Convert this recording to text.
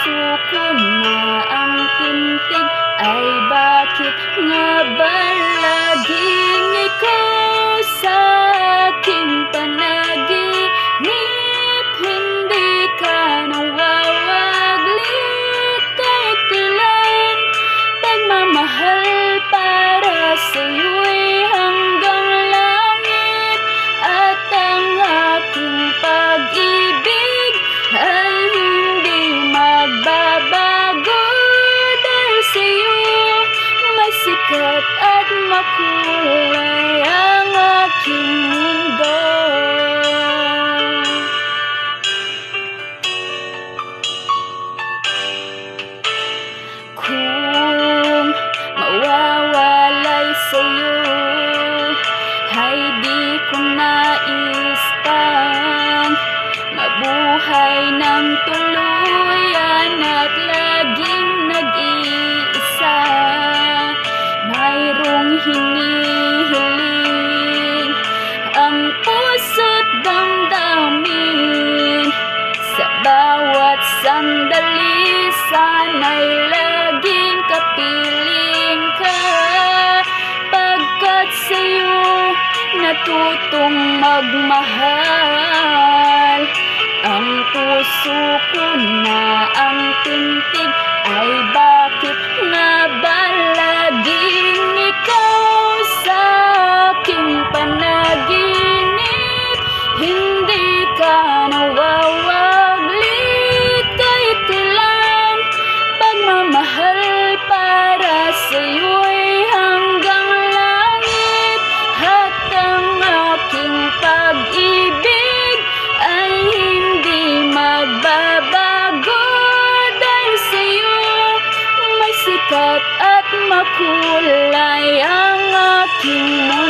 puso ko na ang tintig, ay bakit nga ba laging ikaw sa aking panaginip? Hindi ka nawawaglit kahit kailan. Pagmamahal para sa'yo'y hanggang langit, at ang aking pag-ibig ay hindi magbabago. Dahil sa'yo may sikat at makulay ang aking mundo. Kung mawawalay sa'yo ay di ko nais pang mabuhay ng tuluyan at laging nag-iisa. Mayroong hinihiling ang puso't damdamin, sa bawat sandali sana'y laging kapiling ka. Pagkat sa'yo natutong magmahal, ang puso ko na ang tintig, ay bakit nga ba laging ikaw sa aking panaginip? Hindi ka nawawaglit kahit kailan. Pagmamahal para sa'yo'y hanggang langit, at ang aking pag-ibig ay hindi magbabago. Dahil sa'yo may sikat at makulay ang aking mundo.